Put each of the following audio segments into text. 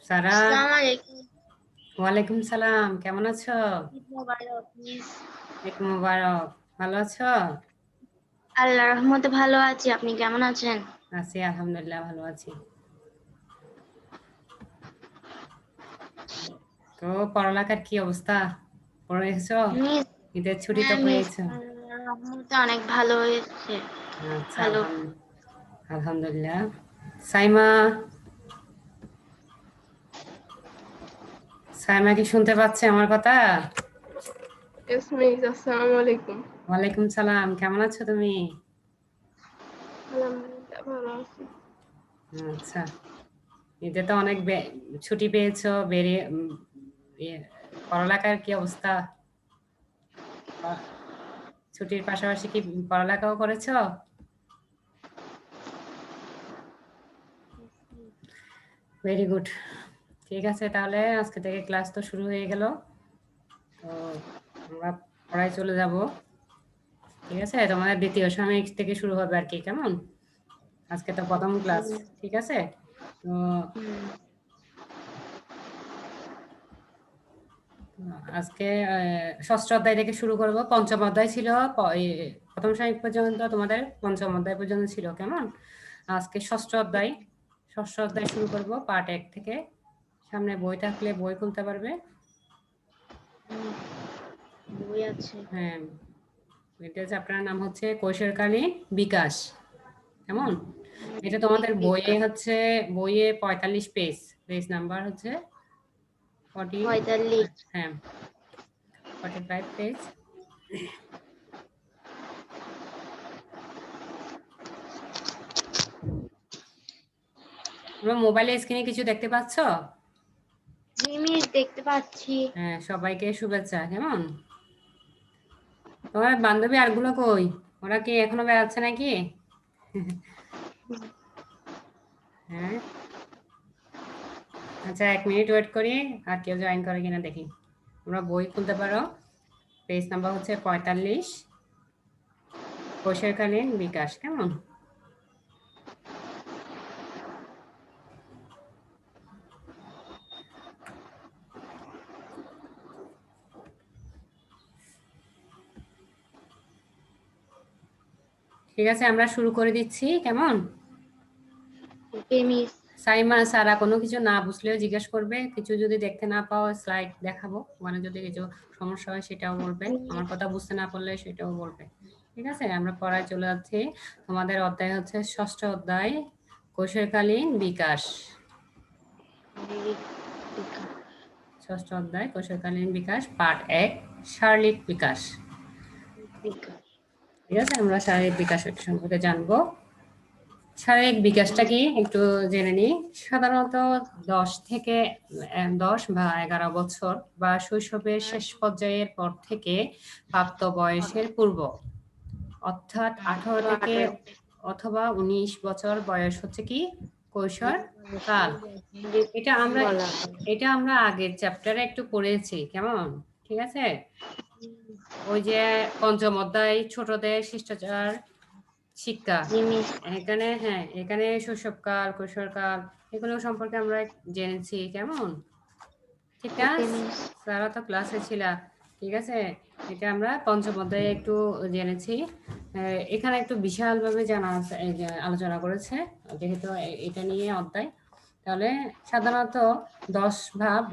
সারা, আসসালামু আলাইকুম। ওয়ালাইকুম সালাম। কেমন আছো? ঈদ মোবারক মিস। ঈদ মোবারক। ভালো আছো? আল্লাহর রহমতে ভালো আছি। আপনি কেমন আছেন? আছি, আলহামদুলিল্লাহ ভালো আছি। তো পড়ালেখার কি অবস্থা? পড়েছো? মিস, ঈদের ছুটি তো হ্যাঁ মিস, পেয়েছো? আল্লাহর রহমতে অনেক ভালো হয়েছে। আচ্ছা, ভালো। আলহামদুলিল্লাহ। সাইমা, সাইমা কি শুনতে পাচ্ছে আমার কথা? Yes, miss. Assalamu alaikum. ওয়ালাইকুম সালাম। কেমন আছো তুমি? আলহামদুলিল্লাহ ভালো আছি। আচ্ছা, ঈদে তো অনেক ছুটি পেয়েছো, বেরিয়ে পড়ালেখার কি অবস্থা? ছুটির পাশাপাশি কি পড়ালেখাও করেছো? Very good. ঠিক আছে, তাহলে আজকে থেকে ক্লাস তো শুরু হয়ে গেল। তো আমরা পড়ায় চলে যাব। ঠিক আছে, তোমাদের দ্বিতীয় সাময়িক থেকে শুরু হবে আর কি, কেমন? আজকে তো প্রথম ক্লাস, ঠিক আছে? তো আজকে ষষ্ঠ অধ্যায় থেকে শুরু করব। পঞ্চম অধ্যায় ছিল প্রথম সাময়িক পর্যন্ত, তোমাদের পঞ্চম অধ্যায় পর্যন্ত ছিল, কেমন? আজকে ষষ্ঠ অধ্যায় শুরু করব পার্ট 1 থেকে। সামনে বই থাকলে বই খুলতে পারবে। বই আছে। হ্যাঁ, এটা চ্যাপ্টারের নাম হচ্ছে কৈশোরকালীন বিকাশ, কেমন? এটা তোমাদের বইয়ে হচ্ছে, বইয়ে 45 পেজ, পেজ নাম্বার হচ্ছে 45। হ্যাঁ 45 পেজ। তোমরা মোবাইলে স্ক্রিনে কিছু দেখতে পাচ্ছ? জি মিস, দেখতে পাচ্ছি। হ্যাঁ, সবাইকে শুভেচ্ছা, কেমন? তোমার বান্ধবী আরগুলো কই? ওরা কি এখনো বেড়াচ্ছে নাকি? হ্যাঁ, আচ্ছা 1 মিনিট ওয়েট করি, আর কেউ জয়েন করে কিনা দেখি। তোমরা বই খুলতে পারো, পেজ নাম্বার হচ্ছে 45, কৈশোরকালীন বিকাশ, কেমন? ঠিক আছে, আমরা শুরু করে দিচ্ছি, কেমন? ওকে মিস। সাইমা, সারা কোনো কিছু না বুঝলেও জিজ্ঞেস করবে। কিছু যদি দেখতে না পাও স্লাইড দেখাবো, মানে যদি কিছু সমস্যা হয় সেটাও বলবে। আমার কথা বুঝতে না পারলে সেটাও বলবে। ঠিক আছে, আমরা পড়ায় চলে যাচ্ছি। তোমাদের অধ্যায় হচ্ছে ষষ্ঠ অধ্যায়, কৈশোরকালীন বিকাশ। ষষ্ঠ অধ্যায় কৈশোরকালীন বিকাশ, পার্ট 1, শারীরিক বিকাশ। ঠিক আছে, আমরা শারীরিক বিকাশ সম্পর্কে জানবো। শারীরিক বিকাশটা কি একটু জেনে নিই। সাধারণত 10 বা 11 বছর বা শৈশবের শেষ পর্যায়ের পর থেকে প্রাপ্ত বয়সের পূর্ব, অর্থাৎ 18 থেকে অথবা 19 বছর বয়স হচ্ছে কি কৈশোর কাল। এটা আমরা আগের চ্যাপ্টারে একটু পড়েছি, কেমন? ঠিক আছে, ওই যে পঞ্চম অধ্যায় ছোটদের শিষ্টাচার শিক্ষা, এখানে হ্যাঁ, এখানে শৈশবকাল, কৈশোরকাল এগুলো সম্পর্কে আমরা জেনেছি, কেমন? ঠিক আছে, সারা তো ক্লাসে ছিল, ঠিক আছে। এটা আমরা পঞ্চম অধ্যায়ে একটু জেনেছি। এখানে একটু বিশালভাবে জানা আছে, আলোচনা করেছে যেহেতু এটা নিয়ে অধ্যায়। তাহলে সাধারণত 10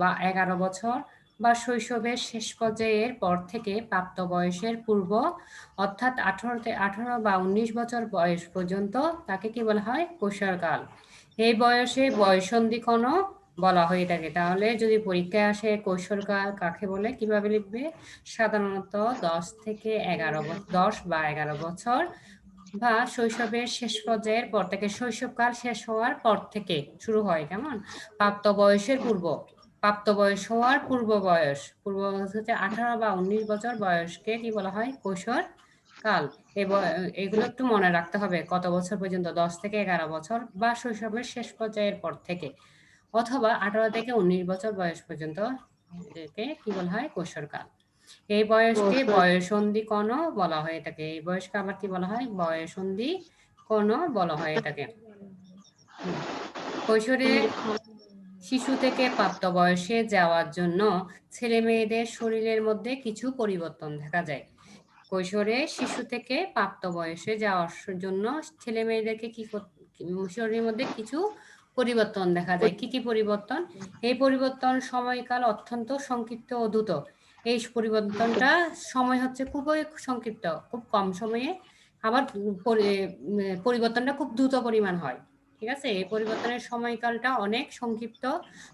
বা 11 বছর বা শৈশবের শেষ পর্যায়ের পর থেকে প্রাপ্ত বয়সের পূর্ব, অর্থাৎ 18 বা 19 বছর বয়স পর্যন্ত তাকে কি বলা হয়? কৈশোরকাল। এই বয়সে বয়ঃসন্ধিক্ষণও বলা হয়ে থাকে। তাহলে যদি পরীক্ষায় আসে কৈশোরকাল কাকে বলে, কিভাবে লিখবে? সাধারণত 10 বা 11 বছর বা শৈশবের শেষ পর্যায়ের পর থেকে, শৈশবকাল শেষ হওয়ার পর থেকে শুরু হয়, কেমন? প্রাপ্ত বয়সের পূর্ব, প্রাপ্ত বয়স হওয়ার পূর্ব বয়স, পূর্ব বয়স হচ্ছে 18 বা 19 বছর বয়সকে কি বলা হয়? কৈশোর কাল। এগুলো একটু মনে রাখতে হবে, কত বছর পর্যন্ত? 10 থেকে 11 বছর বা শৈশবের শেষ পর্যায়ের পর থেকে, অথবা 18 থেকে 19 বছর বয়স পর্যন্ত একে কি বলা হয়? কৈশোরকাল। এই বয়সকে বয়ঃসন্ধিক্ষণও বলা হয়ে থাকে। এই বয়সকে আবার কি বলা হয়? বয়ঃসন্ধিক্ষণও বলা হয়ে থাকে। কৈশোরে শিশু থেকে প্রাপ্তবয়সে যাওয়ার জন্য ছেলে মেয়েদের শরীরের মধ্যে কিছু পরিবর্তন দেখা যায়। কৈশোরে শিশু থেকে প্রাপ্তবয়সে যাওয়ার জন্য ছেলে মেয়েদেরকে শরীরের মধ্যে কিছু পরিবর্তন দেখা যায়। কি কি পরিবর্তন? এই পরিবর্তন সময়কাল অত্যন্ত সংক্ষিপ্ত ও দ্রুত। এই পরিবর্তনটা সময় হচ্ছে খুবই সংক্ষিপ্ত, খুব কম সময়ে, আবার পরিবর্তনটা খুব দ্রুত পরিমাণ হয়। ঠিক আছে, এই পরিবর্তনের সময়কালটা অনেক সংক্ষিপ্ত,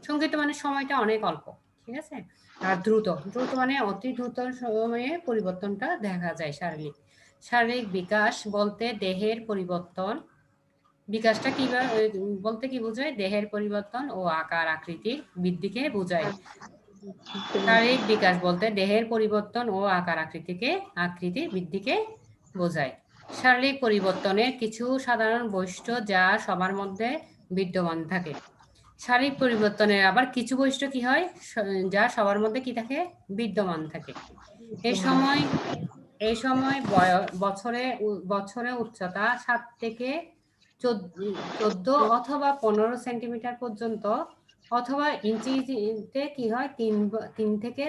সংক্ষিপ্ত মানে সময়টা অনেক অল্প। ঠিক আছে, আর দ্রুত, দ্রুত মানে অতি দ্রুত সময়ে পরিবর্তনটা দেখা যায়। শারীরিক বিকাশ বলতে দেহের পরিবর্তন। বিকাশটা কিভাবে বলতে কি বোঝায়? দেহের পরিবর্তন ও আকার আকৃতির বৃদ্ধিকে বোঝায়। শারীরিক বিকাশ বলতে দেহের পরিবর্তন ও আকার আকৃতির বৃদ্ধিকে বোঝায়। শারীরিক পরিবর্তনের কিছু সাধারণ বৈশিষ্ট্য যা সবার মধ্যে বিদ্যমান থাকে। শারীরিক পরিবর্তনের আবার কিছু বৈশিষ্ট্য কি হয়, যা সবার মধ্যে কি থাকে? বিদ্যমান থাকে। এই সময় বছরে উচ্চতা 7 থেকে 14 অথবা 15 সেন্টিমিটার পর্যন্ত, অথবা ইঞ্চিতে কি হয়, 3 থেকে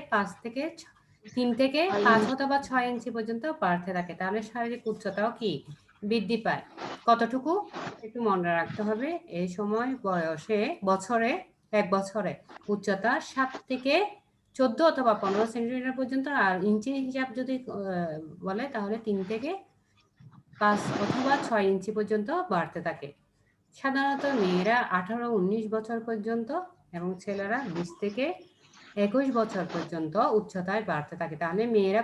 5 অথবা 6 ইঞ্চি পর্যন্ত বাড়তে থাকে। তাহলে শারীরিক উচ্চতাও কি বৃদ্ধি পায়। কতটুকু একটু মনে রাখতে হবে। এই সময় এক বছরে উচ্চতা 7 থেকে 14 অথবা 15 সেন্টিমিটার পর্যন্ত, আর ইঞ্চি হিসাব যদি বলে তাহলে 3 থেকে 5 অথবা 6 ইঞ্চি পর্যন্ত বাড়তে থাকে। সাধারণত মেয়েরা 18-19 বছর পর্যন্ত এবং ছেলেরা 20 থেকে 21 বছর পর্যন্ত উচ্চতায় বাড়তে থাকে। তাহলে মেয়েরা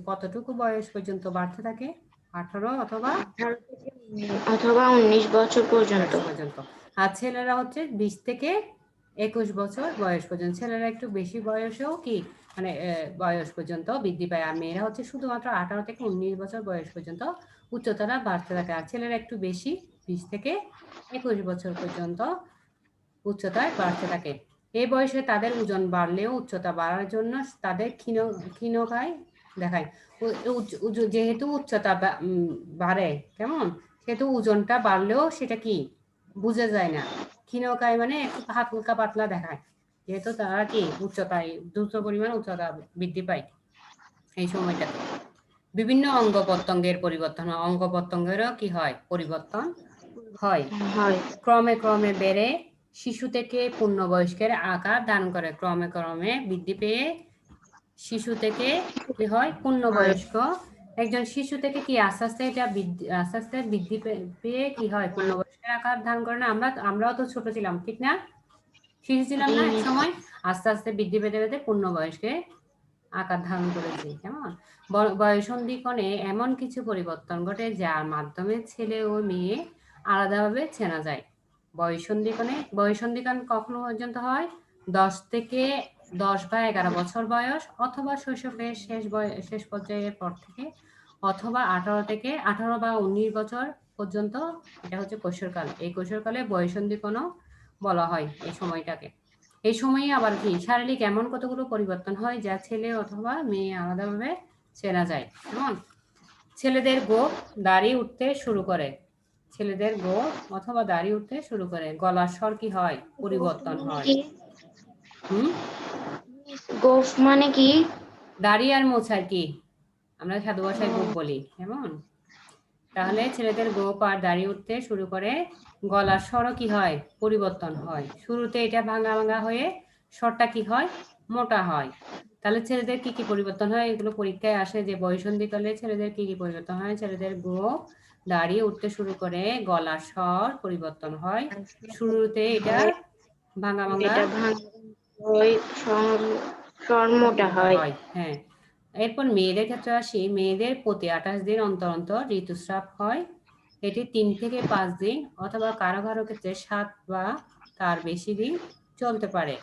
কতটুকু বয়স পর্যন্ত বাড়তে থাকে? 18 অথবা 19 বছর পর্যন্ত। আর ছেলেরা হচ্ছে 20 থেকে 21 বছর বয়স পর্যন্ত। ছেলেরা একটু বেশি বয়সেও কি মানে বয়স পর্যন্ত বৃদ্ধি পায়, আর মেয়েরা হচ্ছে শুধুমাত্র 18 থেকে 19 বছর বয়স পর্যন্ত উচ্চতাটা বাড়তে থাকে। আর ছেলেরা একটু বেশি, 20 থেকে 21 বছর পর্যন্ত উচ্চতায় বাড়তে থাকে। এই বয়সে তাদের ওজন বাড়লেও উচ্চতা বাড়ার জন্য তাদের ক্ষীণকায় দেখায়। যেহেতু উচ্চতা বাড়ে, কেমন, সেহেতু ওজনটা বাড়লেও সেটা কি বোঝা যায় না। ক্ষীণকায় মানে একটু হালকা পাতলা দেখায়, যেহেতু তারা কি উচ্চতায় দ্রুত পরিমাণ উচ্চতা বৃদ্ধি পায় এই সময়টাতে। বিভিন্ন অঙ্গ প্রত্যঙ্গের পরিবর্তন হয়। অঙ্গ প্রত্যঙ্গেরও কি হয়? পরিবর্তন হয়। ক্রমে ক্রমে বেড়ে শিশু থেকে পূর্ণবয়স্কের আকার ধারণ করে। ক্রমে ক্রমে বৃদ্ধি পেয়ে শিশু থেকে কি হয়? পূর্ণবয়স্ক। একজন শিশু থেকে কি আস্তে আস্তে বৃদ্ধি পেয়ে কি হয়? পূর্ণবয়স্কের আকার ধারণ করে না? আমরাও তো ছোট ছিলাম, ঠিক না? শিশু ছিলাম না এক সময়? আস্তে আস্তে বৃদ্ধি পেতে পেতে পূর্ণবয়স্কে আকার ধারণ করেছি। কেমন? বয়ঃসন্ধিক্ষণে এমন কিছু পরিবর্তন ঘটে যার মাধ্যমে ছেলে ও মেয়ে আলাদাভাবে চেনা যায়। বয়ঃসন্ধিক্ষণ কখনো পর্যন্ত হয়? 10 বা 11 বছর বয়স, অথবা শৈশবের শেষ পর্যায়ের পর থেকে, অথবা 18 বা 19 বছর পর্যন্ত। এটা হচ্ছে কৈশোরকাল। এই কৈশোরকালে বয়ঃসন্ধিক্ষণও বলা হয় এই সময়টাকে। এই সময়ে আবার কি শারীরিক এমন কতগুলো পরিবর্তন হয় যা ছেলে অথবা মেয়ে আলাদাভাবে চেনা যায়। যেমন ছেলেদের গোঁফ দাড়ি উঠতে শুরু করে। গলার স্বর কি হয়? পরিবর্তন হয়। গোঁফ মানে কি? দাড়ি আর মোছ আর কি, আমরা সাধু ভাষায় গোঁফ বলি। কেমন? তাহলে ছেলেদের গোঁফ আর দাড়ি উঠতে শুরু করে, গলার স্বরও কি হয়? পরিবর্তন হয়। শুরুতে এটা ভাঙা ভাঙা হয়ে স্বরটা কি হয়? মোটা হয়। তাহলে ছেলেদের কি কি পরিবর্তন হয়? এগুলো পরীক্ষায় আসে যে বয়ঃসন্ধিকালে ছেলেদের কি কি পরিবর্তন হয়। ছেলেদের গোঁফ দাড়ি উঠতে শুরু করে, গলার স্বর পরিবর্তন হয়। শুরুতে এটা ভাঙা ভাঙা স্বর মোটা হয়। হ্যাঁ। এরপর মেয়েদের ক্ষেত্রে আসি। মেয়েদের প্রতি 28 দিন অন্তর অন্তর ঋতুস্রাব হয়। এটি 3 থেকে 5 দিন অথবা কারো কারো ক্ষেত্রে 7 বা তার বেশি দিন চলতে পারে।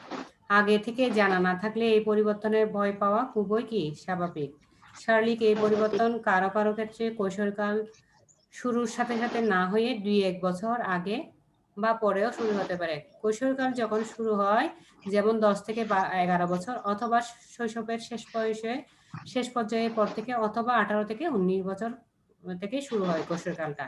আগে থেকে জানা না থাকলে এই পরিবর্তনের ভয় পাওয়া খুবই কি স্বাভাবিক। শারীরিক এই পরিবর্তন কারো কারো ক্ষেত্রে কৈশোরকাল শুরুর সাথে সাথে না হয়ে 2-1 বছর আগে বা পরেও শুরু হতে পারে। কৈশোরকাল যখন শুরু হয়, যেমন 10 থেকে 11 বছর, অথবা শৈশবের শেষ পর্যায়ের পর থেকে, অথবা 18 থেকে 19 বছর থেকে শুরু হয় কৈশোরকালটা।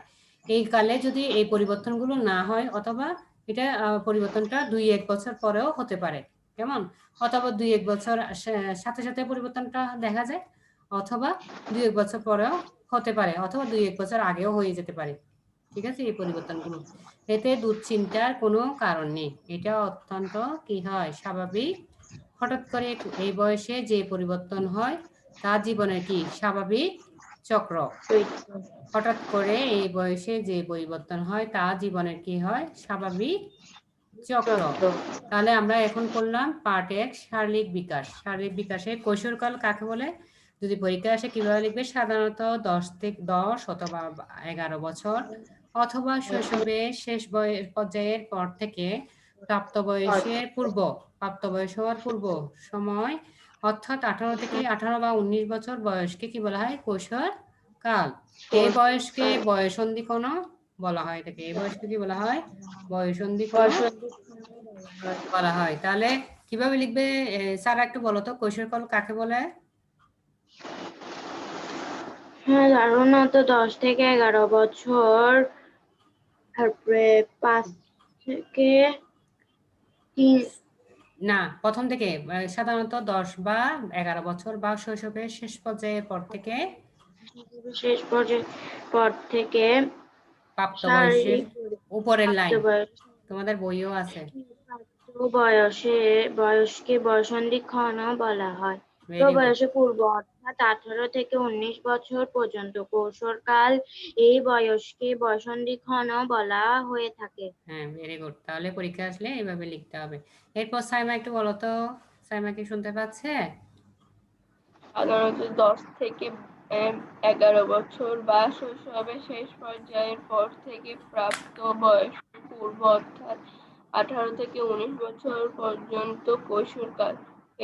এই কালে যদি এই পরিবর্তনগুলো না হয়, অথবা এটা পরিবর্তনটা 2-1 বছর পরেও হতে পারে, কেমন? অথবা 2-1 বছর সাথে সাথে পরিবর্তনটা দেখা যায়, অথবা 2-1 বছর পরেও হতে পারে, অথবা 2-1 বছর আগেও হয়ে যেতে পারে। ঠিক আছে, এই পরিবর্তনগুলো, এতে দুশ্চিন্তার কোনো কারণ নেই। এটা অত্যন্ত কি হয়, স্বাভাবিক। হঠাৎ করে এই বয়সে যে পরিবর্তন হয় তা জীবনের কি স্বাভাবিক চক্র। হঠাৎ করে এই বয়সে যে পরিবর্তন হয় তা জীবনের কি হয়, স্বাভাবিক চক্র। তাহলে আমরা এখন করলাম পার্ট 1, শারীরিক বিকাশ। শারীরিক বিকাশে কৈশোরকাল কাকে বলে? যদি পরীক্ষা আসে কিভাবে লিখবে? সাধারণত 10 অথবা 11 বছর, অথবা শৈশবে শেষ পর্যায়ের পর থেকে প্রাপ্ত বয়স হওয়ার পূর্ব সময়, অর্থাৎ 18 থেকে 18 বা 19 বছর বয়সকে কি বলা হয়? কৈশোর কাল। এই বয়সকে বয়ঃসন্ধিক্ষণও বলা হয়। এটাকে এই বয়সকে কি বলা হয়? বয়ঃসন্ধিক্ষণও বলা হয়। তাহলে কিভাবে লিখবে স্যার একটু বলো তো, কৈশোরকাল কাকে বলে? হ্যাঁ, সাধারণত 10 থেকে 11 বছর, তারপরে 5 থেকে 3 না, প্রথম থেকে সাধারণত 10 বা 11 বছর বা শৈশবের শেষ পর্যায়ের পর থেকে শেষ পর্যায়ে পর থেকে প্রাপ্ত বয়সের শারীরিক উপরের লাইন, প্রাপ্তবয়স্ক তোমাদের বইও আছে। বয়সকে বয়ঃসন্ধিক্ষণও বলা হয়। তো ভেরি গুড। বয়সে পূর্ব অর্থাৎ 18 থেকে 19 বছর পর্যন্ত কৈশোরকাল, এই বয়সকে বয়ঃসন্ধিক্ষণও বলা হয়ে থাকে। হ্যাঁ, ভেরি গুড। তাহলে পরীক্ষা আসলে এভাবে লিখতে হবে। এরপর সাইমা একটু বলো তো, সাইমা কি শুনতে পাচ্ছে? সাধারণত 10 থেকে 11 বছর বা শৈশবের শেষ পর্যায়ের পর থেকে প্রাপ্ত বয়সের পূর্ব অর্থাৎ 18 থেকে 19 বছর পর্যন্ত কৈশোরকাল,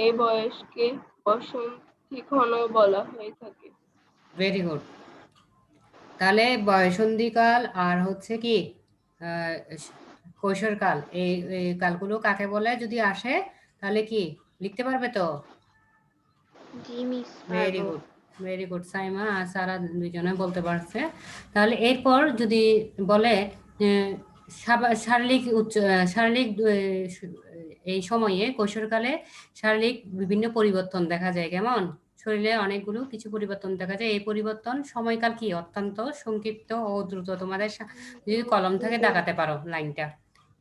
এই বয়সকে বসন্তীক্ষণও বলা হয়ে থাকে। Very good. তাহলে বয়ঃসন্ধিকাল আর হচ্ছে কি কৈশোরকাল, এই কালগুলো কাকে বলে যদি আসে তাহলে কি লিখতে পারবে তো? জি মিস, ভেরি পারবো। Good, very good. সাইমা আর সারা দুজনে বলতে পারছে। তাহলে এরপর যদি বলে শারীরিক এই সময়ে কৈশোরকালে শারীরিক বিভিন্ন পরিবর্তন দেখা যায়, কেমন? শরীরে অনেকগুলো কিছু পরিবর্তন দেখা যায়। এই পরিবর্তন সময়কাল কি অত্যন্ত সংক্ষিপ্ত ও দ্রুত। তোমাদের যদি কলম থেকে দাগাতে পারো লাইনটা,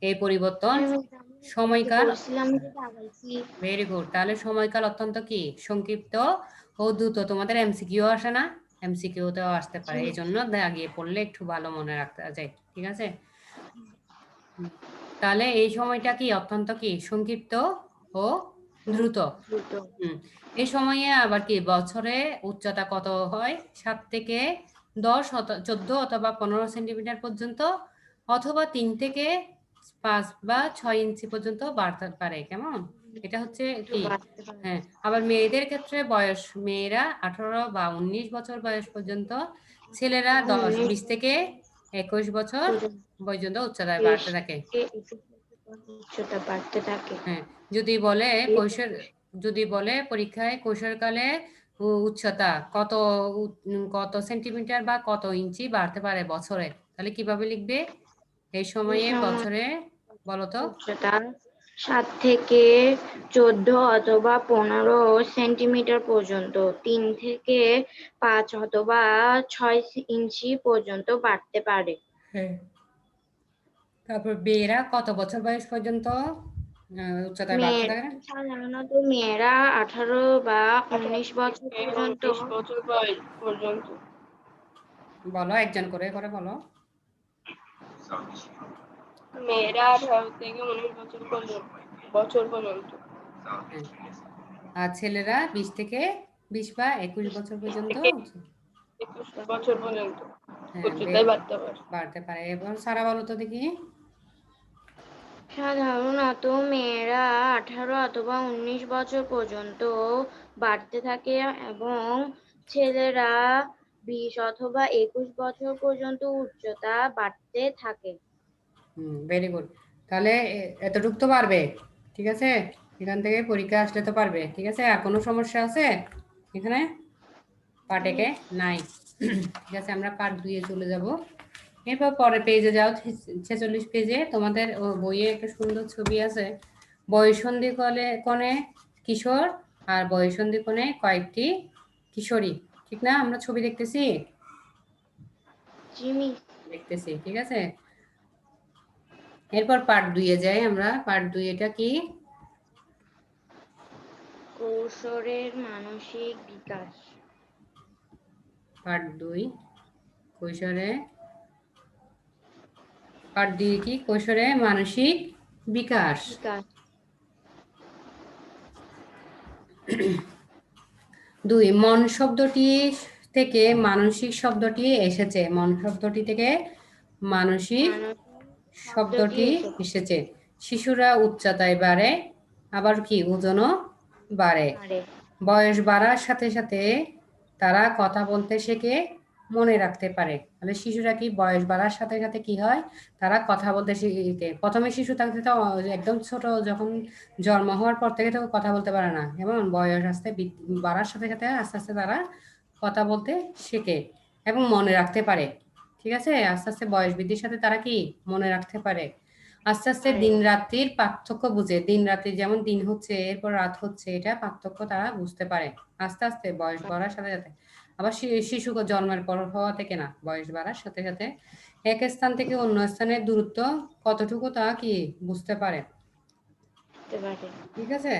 এই পরিবর্তন হ্যাঁ মিস, আমি সময়কাল। করছিলাম যে দাগাইছি। Very good. তাহলে সময়কাল অত্যন্ত কি সংক্ষিপ্ত ও দ্রুত। তোমাদের এমসিকিউ আসে না? এমসিকিউতেও আসতে জি পারে, এই মিস। জন্য দাগিয়ে পড়লে একটু ভালো মনে রাখতে যায়। ঠিক আছে। তাহলে এই সময়টা কি অত্যন্ত কি সংক্ষিপ্ত ও দ্রুত। দ্রুত। এই সময়ে আবার কি বছরে উচ্চতা কত হয়? 7 থেকে 10, 14 অথবা 15 সেন্টিমিটার পর্যন্ত, অথবা 3 থেকে 5 বা 6 ইঞ্চি পর্যন্ত বাড়তে পারে, কেমন? এটা হচ্ছে একটু কি। বাড়তে পারে। হ্যাঁ, আবার মেয়েরা 18 বা 19 বছর বয়স পর্যন্ত, ছেলেরা 20 থেকে 21 বছর পর্যন্ত উচ্চতা বাড়তে থাকে। উচ্চতা বাড়তে থাকে। হ্যাঁ, যদি বলে কৈশোর যদি বলে পরীক্ষায় কৈশোরকালে উচ্চতা কত সেন্টিমিটার বা কত ইঞ্চি বাড়তে পারে বছরে, তাহলে কিভাবে লিখবে এই এই সময়ে সময় বছরে? বলো তো। উচ্চতা 7 থেকে 14 অথবা 15 সেন্টিমিটার পর্যন্ত, 3 থেকে 5 অথবা 6 ইঞ্চি পর্যন্ত বাড়তে পারে। হ্যাঁ। তারপর মেয়েরা কত বছর বয়স পর্যন্ত উচ্চতায় বাড়তে থাকে? সাধারণত মেয়েরা 18 বা 19 বছর থেকে পর্যন্ত। 19 বছর বয়স পর্যন্ত। বলো, একজন করে করে বলো। মেয়েরা 18 থেকে 19 বছর পর্যন্ত। হ্যাঁ, আর ছেলেরা 20 বা 21 বছর পর্যন্ত। থেকে 21 বছর পর্যন্ত হ্যাঁ, উচ্চতায় বাড়তে পারে। বাড়তে পারে। এবং সারা বলো তো দেখি। সাধারণত মেয়েরা 18 অথবা 19 বছর পর্যন্ত বাড়তে থাকে এবং ছেলেরা 20 অথবা 21 বছর পর্যন্ত উচ্চতা বাড়তে থাকে। Very good. তাহলে এতটুক তো পারবে। ঠিক আছে, এখান থেকে পরীক্ষা আসলে তো পারবে। ঠিক আছে, আর কোনো সমস্যা আছে এখানে? পার্ট একে নাই। ঠিক আছে, আমরা পার্ট 2 চলে যাব। এরপর পরের পেজে যাও, 46 পেজে তোমাদের বইয়ে একটা সুন্দর ছবি আছে, বয়ঃসন্ধি কোণে কিশোর আর বয়ঃসন্ধি কোণে কয়েকটি কিশোরী, ঠিক না? আমরা ছবি দেখতেছি, দেখতেছি, ঠিক আছে। এরপর পার্ট 2 এ যাই আমরা। পার্ট 2 এটা কি? কৈশোরের মানসিক বিকাশ। পার্ট 2 কৈশোরে, পার্ট 2 কি? কৈশোরে মানসিক বিকাশ। বিকাশ। 2 মন শব্দটি থেকে মানসিক শব্দটি এসেছে। মন শব্দটি থেকে মানসিক শব্দটি এসেছে। শিশুরা উচ্চতায় বাড়ে, আবার কি ওজনও বাড়ে। বয়স বাড়ার সাথে সাথে তারা কথা বলতে শেখে, মনে রাখতে পারে। তাহলে শিশুরা কি বয়স বাড়ার সাথে সাথে কি হয়? তারা কথা বলতে শিখে। প্রথমে শিশু থাকতে তো একদম ছোট, যখন জন্ম হওয়ার পর থেকে তো কথা বলতে পারে না, এবং বয়স বাড়ার সাথে সাথে আস্তে আস্তে তারা কথা বলতে শেখে এবং মনে রাখতে পারে। ঠিক আছে, আস্তে আস্তে বয়স বৃদ্ধির সাথে তারা কি মনে রাখতে পারে। আস্তে আস্তে দিন রাত্রির পার্থক্য বুঝে, দিন রাত্রি যেমন দিন হচ্ছে এরপর রাত হচ্ছে, এটা পার্থক্য তারা বুঝতে পারে আস্তে আস্তে বয়স বাড়ার সাথে সাথে। আবার শিশু জন্মের পর হওয়া থেকে না, বয়স বাড়ার সাথে সাথে এক স্থান থেকে অন্য স্থানের দূরত্ব কতটুকু তা কি বুঝতে পারে। ঠিক আছে,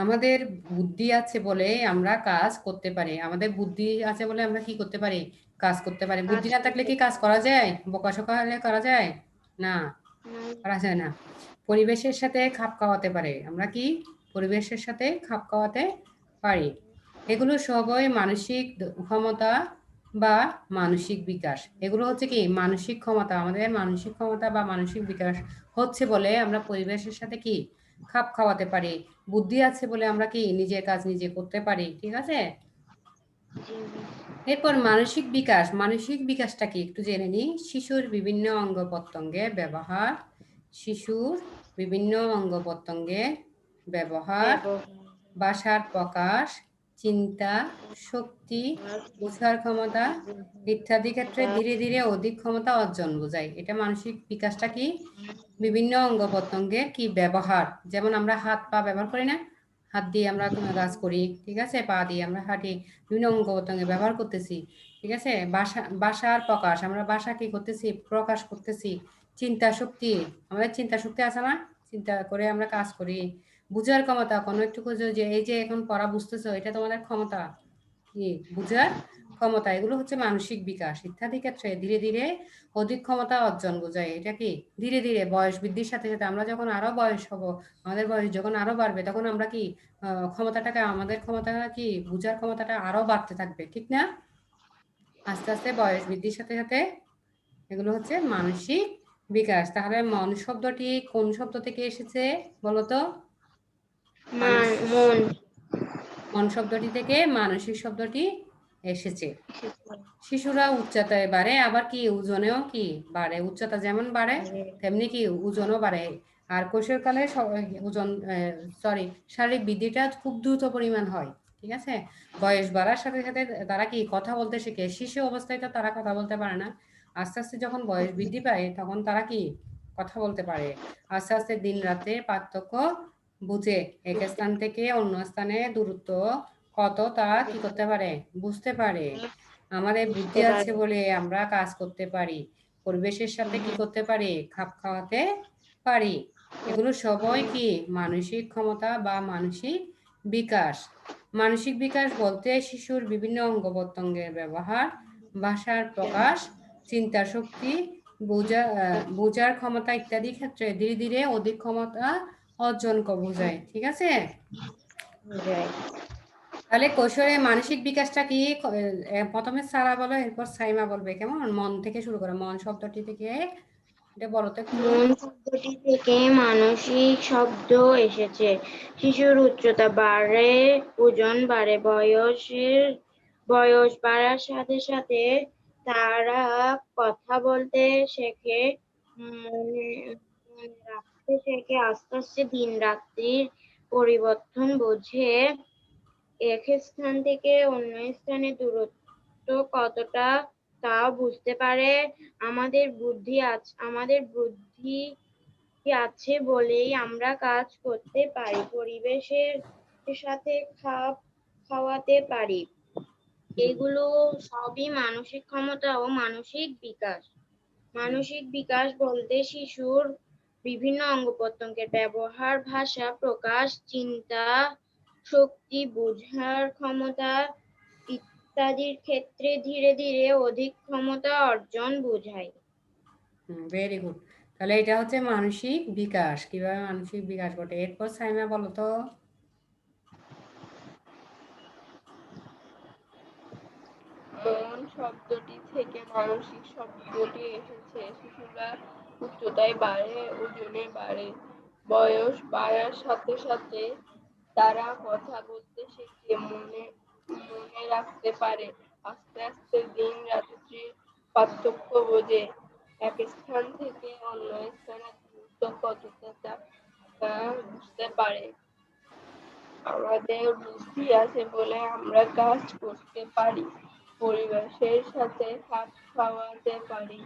আমাদের বুদ্ধি আছে বলে আমরা কাজ করতে পারি। আমাদের বুদ্ধি আছে বলে আমরা কি করতে পারি? কাজ করতে পারি। বুদ্ধি না থাকলে কি কাজ করা যায়? বোকাশোকা হলে করা যায় না, করা যায় না। পরিবেশের সাথে খাপ খাওয়াতে পারে, আমরা কি পরিবেশের সাথে খাপ খাওয়াতে পারি। এগুলো সবই মানসিক ক্ষমতা বা মানসিক বিকাশ। এগুলো হচ্ছে কি মানসিক ক্ষমতা, আমাদের মানসিক ক্ষমতা বা মানসিক বিকাশ হচ্ছে বলে আমরা পরিবেশের সাথে কি খাপ খাওয়াতে পারি। বুদ্ধি আছে বলে আমরা কি নিজের কাজ নিজে করতে পারি। ঠিক আছে, এরপর মানসিক বিকাশ। মানসিক বিকাশটা কি একটু জেনে নিই। শিশুর বিভিন্ন অঙ্গ প্রত্যঙ্গের ব্যবহার, শিশুর বিভিন্ন অঙ্গ প্রত্যঙ্গের ব্যবহার, ভাষার প্রকাশ, চিন্তা শক্তি, বোঝার ক্ষমতা ইত্যাদি ক্ষেত্রে ধীরে ধীরে অধিক ক্ষমতা অর্জন বোঝায়। এটা মানসিক বিকাশটা কি? বিভিন্ন অঙ্গ প্রত্যঙ্গের কি ব্যবহার, যেমন আমরা হাত পা ব্যবহার করি না, হাত দিয়ে আমরা কাজ করি, ঠিক আছে, পা দিয়ে আমরা হাঁটি, বিভিন্ন অঙ্গ প্রত্যঙ্গে ব্যবহার করতেছি। ঠিক আছে, ভাষার প্রকাশ, আমরা ভাষা কি করতেছি? প্রকাশ করতেছি। চিন্তা শক্তি, আমাদের চিন্তা শক্তি আছে না, চিন্তা করে আমরা কাজ করি। বুঝার ক্ষমতা, কোনো একটু যে এই যে এখন পড়া বুঝতেছো, এটা তোমাদের ক্ষমতা কি বুঝার ক্ষমতা। এগুলো হচ্ছে মানসিক বিকাশ। ইত্যাদি ক্ষেত্রে ধীরে ধীরে অধিক ক্ষমতা অর্জন বোঝায়। এটা কি ধীরে ধীরে বয়স বৃদ্ধির সাথে সাথে আমরা যখন আরো বয়স হব, আমাদের বয়স যখন আরো বাড়বে, তখন আমরা কি ক্ষমতাটাকে, আমাদের ক্ষমতাটা কি বুঝার ক্ষমতাটা আরো বাড়তে থাকবে, ঠিক না? আস্তে আস্তে বয়স বৃদ্ধির সাথে সাথে এগুলো হচ্ছে মানসিক বিকাশ। তাহলে মন শব্দটি কোন শব্দ থেকে এসেছে বলতো? মন শব্দটি থেকে মানসিক শব্দটি এসেছে। শিশুরা উচ্চতায় বাড়ে, আবার কি ওজনেও কি বাড়ে। উচ্চতা যেমন বাড়ে তেমনি কি ওজনও বাড়ে। আর কৈশোরকালে ওজন শারীরিক বৃদ্ধিটা খুব দ্রুত পরিমাণ হয়। ঠিক আছে, বয়স বাড়ার সাথে সাথে তারা কি কথা বলতে শেখে। শিশু অবস্থায় তো তারা কথা বলতে পারে না, আস্তে আস্তে যখন বয়স বৃদ্ধি পায় তখন তারা কি কথা বলতে পারে। আস্তে আস্তে দিন রাতের পার্থক্য বুঝে, এক স্থান থেকে অন্য স্থানে দূরত্ব কত তা কি করতে পারে? বুঝতে পারে। আমাদের বুদ্ধি আছে বলে আমরা কাজ করতে পারি, পরিবেশের সাথে কি করতে পারি? খাপ খাওয়াতে পারি। এগুলো সবই কি মানসিক ক্ষমতা বা মানসিক বিকাশ। মানসিক বিকাশ বলতে শিশুর বিভিন্ন অঙ্গ প্রত্যঙ্গের ব্যবহার, ভাষার প্রকাশ, চিন্তা শক্তি, বোঝার ক্ষমতা ইত্যাদি ক্ষেত্রে ধীরে ধীরে অধিক ক্ষমতা অর্জন বোঝায়। ঠিক আছে, তাহলে কৈশোরে মানসিক বিকাশটা কি? প্রথমে সারা বলো, এরপর সাইমা বলবে, কেমন? মন থেকে শুরু করে, মন শব্দটি থেকে এটা বলো তো একটু। মন শব্দটি থেকে মানসিক শব্দ এসেছে। শিশুর উচ্চতা বাড়ে, ওজন বাড়ে, বয়স বাড়ার সাথে সাথে তারা কথা বলতে শেখে, মনে রাখতে শেখে। আস্তে আস্তে দিন রাত্রির পরিবর্তন বোঝে, এক স্থান থেকে অন্য স্থানে দূরত্ব কতটা তা বুঝতে পারে। আমাদের বুদ্ধি আছে বলেই আমরা কাজ করতে পারি, পরিবেশের সাথে খাপ খাওয়াতে পারি। এগুলো সবই মানসিক ক্ষমতা ও মানসিক বিকাশ। মানসিক বিকাশ বলতে শিশুর বিভিন্ন অঙ্গ প্রত্যঙ্গের ব্যবহার, ভাষা প্রকাশ, চিন্তা শক্তি, বোঝার ক্ষমতা ইত্যাদির ক্ষেত্রে ধীরে ধীরে অধিক ক্ষমতা অর্জন বোঝায়। Very good. তাহলে এটা হচ্ছে মানসিক বিকাশ, কিভাবে মানসিক বিকাশ ঘটে। এরপর সাইমা বলো তো। মন শব্দটি থেকে মানসিক শব্দটি এসেছে। শিশুরা উচ্চতায় বাড়ে, ওজনে বাড়ে। বয়স বাড়ার সাথে সাথে তারা কথা বলতে শেখে, মনে মনে রাখতে পারে। আস্তে আস্তে দিন রাত্রির পার্থক্য বোঝে। এক স্থান থেকে অন্য স্থানে দ্রুত কতটা তা বুঝতে পারে। আমাদের বুদ্ধি আছে বলে আমরা কাজ করতে পারি, পরিবেশের সাথে খাপ খাওয়াতে পারি।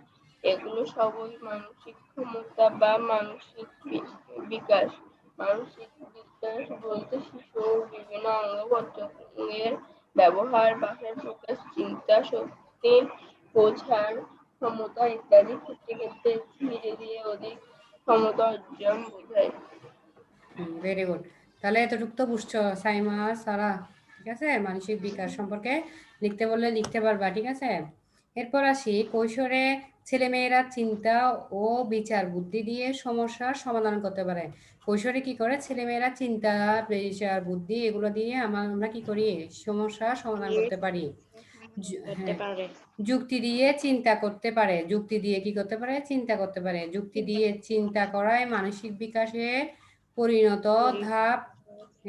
এগুলো সবই মানসিক ক্ষমতা বা মানসিক বিকাশ। মানসিক বিকাশ বলতে শিশুর বিভিন্ন অঙ্গ প্রত্যঙ্গের ব্যবহার, ভাষার প্রকাশ, চিন্তা শক্তি, বোঝার ক্ষমতা ইত্যাদি ক্ষেত্রে ক্ষেত্রে ধীরে ধীরে অধিক ক্ষমতা অর্জন বোঝায়। Very good. তাহলে এতটুকু তো বুঝছো সাইমা, সারা, ঠিক আছে। মানসিক বিকাশ সম্পর্কে লিখতে বললে লিখতে পারবা, ঠিক আছে। এরপর আসি, কৈশোরে ছেলেমেয়েরা চিন্তা ও বিচার বুদ্ধি দিয়ে সমস্যার সমাধান করতে পারে। কৈশোরে কি করে ছেলেমেয়েরা চিন্তা, বিচার বুদ্ধি এগুলো দিয়ে আমরা কি করি, সমস্যার সমাধান করতে পারি। করতে হ্যাঁ, পারে। যুক্তি দিয়ে চিন্তা করতে পারে, যুক্তি দিয়ে কি করতে পারে, চিন্তা করতে পারে। যুক্তি দিয়ে চিন্তা করায় মানসিক বিকাশের পরিণত ধাপ।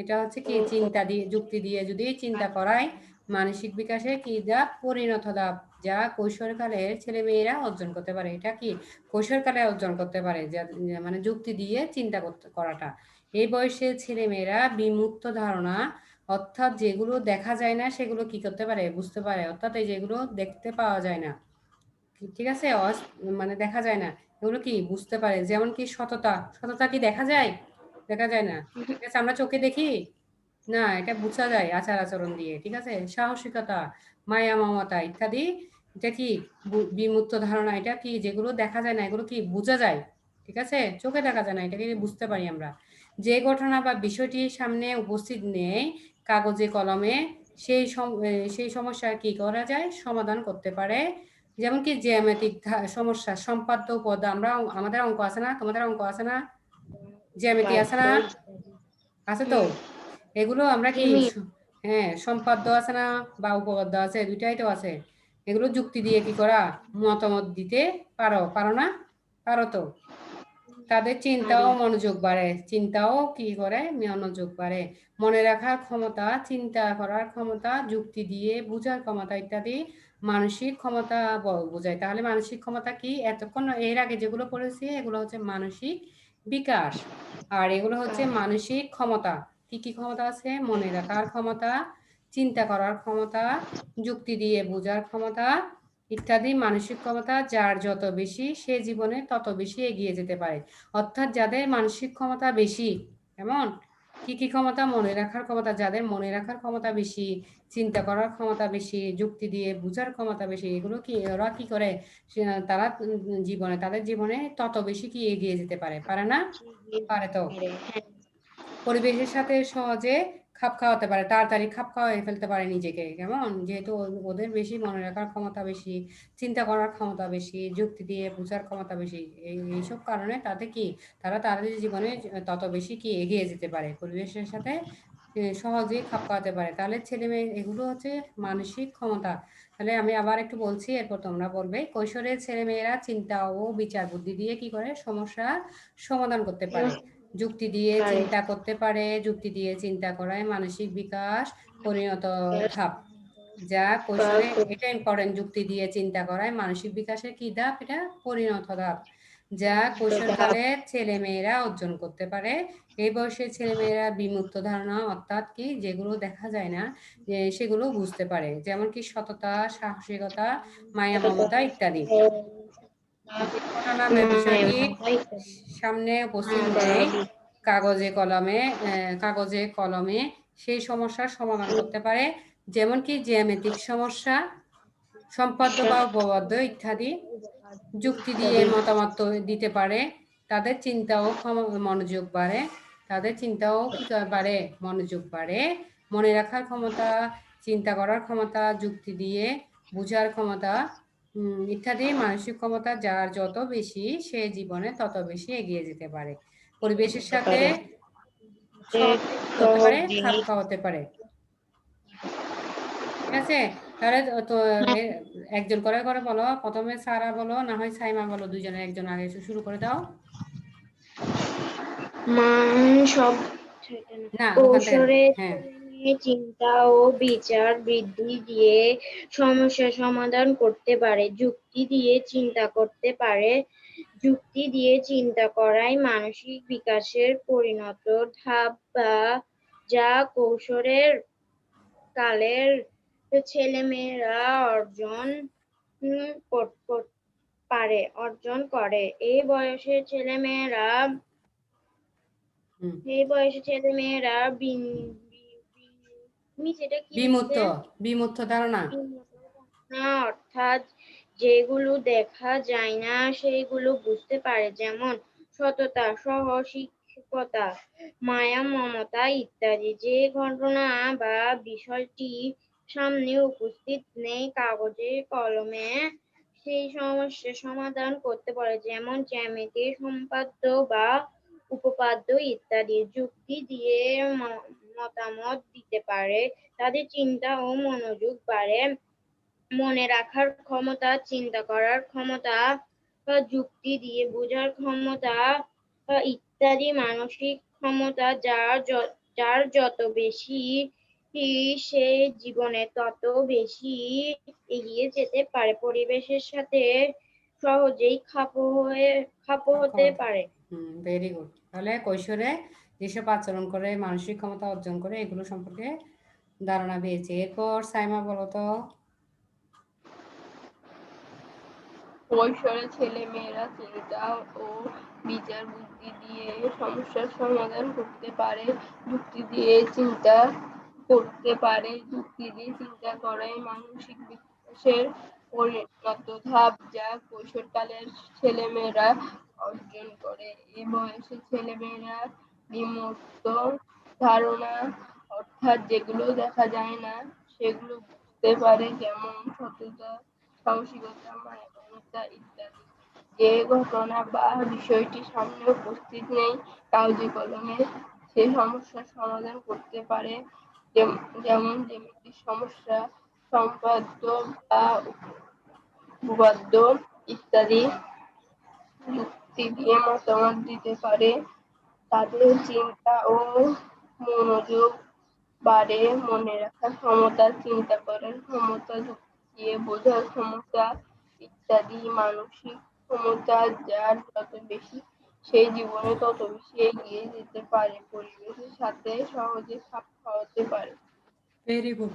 এটা হচ্ছে কি, চিন্তা দিয়ে, যুক্তি দিয়ে যদি চিন্তা করায় মানসিক বিকাশের কি ধাপ, পরিণত ধাপ, যা কৈশোরকালের ছেলে মেয়েরা অর্জন করতে পারে। এটা কি কৈশোরকালে অর্জন করতে পারে, মানে যুক্তি দিয়ে চিন্তা করাটা। এই বয়সে ছেলে মেয়েরা বিমূর্ত ধারণা, অর্থাৎ যেগুলো দেখা যায় না সেগুলো কি করতে পারে, বুঝতে পারে। অর্থাৎ এই যেগুলো দেখতে পাওয়া যায় না, ঠিক আছে, মানে দেখা যায় না, এগুলো কি বুঝতে পারে। যেমন কি সততা, সততা কি দেখা যায়? দেখা যায় না, ঠিক আছে। আমরা চোখে দেখি না, এটা বোঝা যায় আচার আচরণ দিয়ে, ঠিক আছে। সাহসিকতা, মায়া মমতা ইত্যাদি, এটা কি বিমূর্ত ধারণা, এটা কি যেগুলো দেখা যায় না এগুলো কি বোঝা যায়, ঠিক আছে। চোখে দেখা যায় না, এটাকে বুঝতে পারি আমরা। যে ঘটনা বা বিষয়টি সামনে উপস্থিত নেই কাগজে কলমে, সেই সমস্যা কি করা যায়, সমাধান করতে পারে। যেমন কি জ্যামিতিক সমস্যা, সম্পাদ্য পদ, আমরা আমাদের অঙ্ক আছে না, তোমাদের অঙ্ক আছে না, জ্যামিতি আছে না, আছে তো। এগুলো আমরা কি হ্যাঁ, সম্পাদ্য আছে না বা উপপাদ্য আছে, দুইটাই তো আছে। এগুলো যুক্তি দিয়ে কি করা, মতামত দিতে পারো, পারো না, পারো তো। তাদের চিন্তাও মনোযোগ বাড়ে, চিন্তাও কি করে, মনোযোগ বাড়ে। মনে রাখার ক্ষমতা, চিন্তা করার ক্ষমতা, যুক্তি দিয়ে বোঝার ক্ষমতা ইত্যাদি মানসিক ক্ষমতা বোঝায়। তাহলে মানসিক ক্ষমতা কি, এতক্ষণ এর আগে যেগুলো পড়েছি এগুলো হচ্ছে মানসিক বিকাশ, আর এগুলো হচ্ছে মানসিক ক্ষমতা। কি কি ক্ষমতা আছে, মনে রাখার ক্ষমতা, চিন্তা করার ক্ষমতা, যুক্তি দিয়ে বোঝার ক্ষমতা ইত্যাদি মানসিক ক্ষমতা। যার যত বেশি সে জীবনে তত বেশি এগিয়ে যেতে পারে। অর্থাৎ যাদের মানসিক ক্ষমতা বেশি, কেমন, কি কি ক্ষমতা, মনে রাখার ক্ষমতা, যাদের মনে রাখার ক্ষমতা বেশি, চিন্তা করার ক্ষমতা বেশি, যুক্তি দিয়ে বোঝার ক্ষমতা বেশি, এগুলো কি ওরা কি করে, তারা জীবনে, তাদের জীবনে তত বেশি কি এগিয়ে যেতে পারে, পারে না, পারে তো। পরিবেশের সাথে সহজে খাপ খাওয়াতে পারে, তাড়াতাড়ি খাপ খাওয়াই ফেলতে পারে নিজেকে, কেমন, যেহেতু ওদের বেশি মনে রাখার ক্ষমতা বেশি, চিন্তা করার ক্ষমতা বেশি, যুক্তি দিয়ে বোঝার ক্ষমতা বেশি। এইসব কারণে তাতে কি, তারা তাদের জীবনে তত বেশি কি এগিয়ে যেতে পারে, পরিবেশের সাথে সহজেই খাপ খাওয়াতে পারে। তাহলে ছেলে মেয়ে, এগুলো হচ্ছে মানসিক ক্ষমতা। তাহলে আমি আবার একটু বলছি, এরপর তোমরা বলবে। কৈশোরের ছেলে মেয়েরা চিন্তা ও বিচার বুদ্ধি দিয়ে কি করে, সমস্যার সমাধান করতে পারে, যুক্তি দিয়ে চিন্তা করতে পারে, যুক্তি দিয়ে চিন্তা করায় মানসিক বিকাশ পরিণত ধাপ, যা কৈশোরে, এটা ইম্পর্টেন্ট, যুক্তি দিয়ে চিন্তা করায় মানসিক বিকাশের কি ধাপ, এটা পরিণত ধাপ, যা কৈশোরকালে ছেলে মেয়েরা অর্জন করতে পারে। এই বয়সে ছেলে মেয়েরা বিমূর্ত ধারণা অর্থাৎ কি যেগুলো দেখা যায় না সেগুলো বুঝতে পারে, যেমন কি সততা, সাহসিকতা, মায়া, মমতা ইত্যাদি। যে ঘটনা বা বিষয়টি সামনে উপস্থিত নেই কাগজে কলমে সেই সমস্যার সমাধান করতে পারে, যেমন কি জ্যামিতিক সমস্যা, সম্পাদ্য বা উপপাদ্য ইত্যাদি। যুক্তি দিয়ে মতামত দিতে পারে, তাদের চিন্তাও মনোযোগ বাড়ে, কি বাড়ে, মনোযোগ বাড়ে, মনে রাখার ক্ষমতা, চিন্তা করার ক্ষমতা, যুক্তি দিয়ে বোঝার ক্ষমতা ইত্যাদি। মানসিক ক্ষমতা যার যত বেশি সে জীবনে তত বেশি এগিয়ে যেতে পারে, পরিবেশের সাথে সহজে কি করতে পারে, খাপ খাওয়াতে পারে। ঠিক আছে, তাহলে তো একজন করে করে বলো, প্রথমে সারা বলো, না হয় সাইমা বলো, দুইজনে একজন আগে শুরু করে দাও। সব না ওখান থেকে কৌশলে হ্যাঁ চিন্তা ও বিচার বৃদ্ধি দিয়ে সমস্যা সমাধান করতে পারে, যুক্তি দিয়ে চিন্তা করতে পারে। যুক্তি দিয়ে চিন্তা করাই মানসিক বিকাশের পরিণত ধাপ, বা যা কৌশলের কালের ছেলেমেয়েরা অর্জন করে। এই বয়সে ছেলেমেয়েরা বিমূর্ত ধারণা অর্থাৎ যেগুলো দেখা যায় না সেগুলো বুঝতে পারে, যেমন সততা, সাহসিকতা, মায়া, মমতা ইত্যাদি। যে ঘটনা বা বিষয়টি সামনে উপস্থিত নেই কাগজে কলমে সেই সমস্যার সমাধান করতে পারে, যেমন জ্যামিতি, সম্পাদ্য বা উপপাদ্য ইত্যাদি। যুক্তি দিয়ে মতামত দিতে পারে, তাদের চিন্তা ও মনোযোগ বাড়ে, মনে রাখার ক্ষমতা, চিন্তা করার ক্ষমতা, যুক্তি দিয়ে বোঝার ক্ষমতা ইত্যাদি। মানসিক ক্ষমতা যার যত বেশি সে জীবনে তত বেশি এগিয়ে যেতে পারে, পরিবেশের সাথে সহজেই খাপ হতে পারে। Very good. তাহলে কৈশোরে যেসব আচরণ করে মানসিক ক্ষমতা অর্জন করে এগুলো সম্পর্কে ধারণা পেয়েছে। এরপর সাইমা বলো তো। কৈশোরে ছেলে মেয়েরা চিন্তা ও বিচার বুদ্ধি দিয়ে সমস্যার সমাধান করতে পারে, যুক্তি দিয়ে চিন্তা করাই মানসিক বিকাশের পরিণত ধাপ, যা কৈশোরকালের ছেলেমেয়েরা অর্জন করে। এ বয়সে ছেলেমেয়েরা বিমূর্ত ধারণা অর্থাৎ যেগুলো দেখা যায় না সেগুলো বুঝতে পারে, যেমন সততা, সাহসিকতা, মায়া, মমতা ইত্যাদি। যে ঘটনা বা বিষয়টি সামনে উপস্থিত নেই কাগজে কলমে সেই সমস্যার সমাধান করতে পারে, যেমন জ্যামিতিক সমস্যা, সম্পাদ্য বা উপপাদ্য ইত্যাদি। যুক্তি দিয়ে মতামত দিতে পারে, তাদের চিন্তা ও মনোযোগ বাড়ে, মনে রাখার ক্ষমতা, চিন্তা করার ক্ষমতা, যুক্তি দিয়ে বোঝার ক্ষমতা ইত্যাদি। মানসিক ক্ষমতা যার যত বেশি সেই জীবনে তত বেশি এগিয়ে যেতে পারে, পরিবেশের সাথে সহজে খাপ খাওয়াতে পারে। Very good.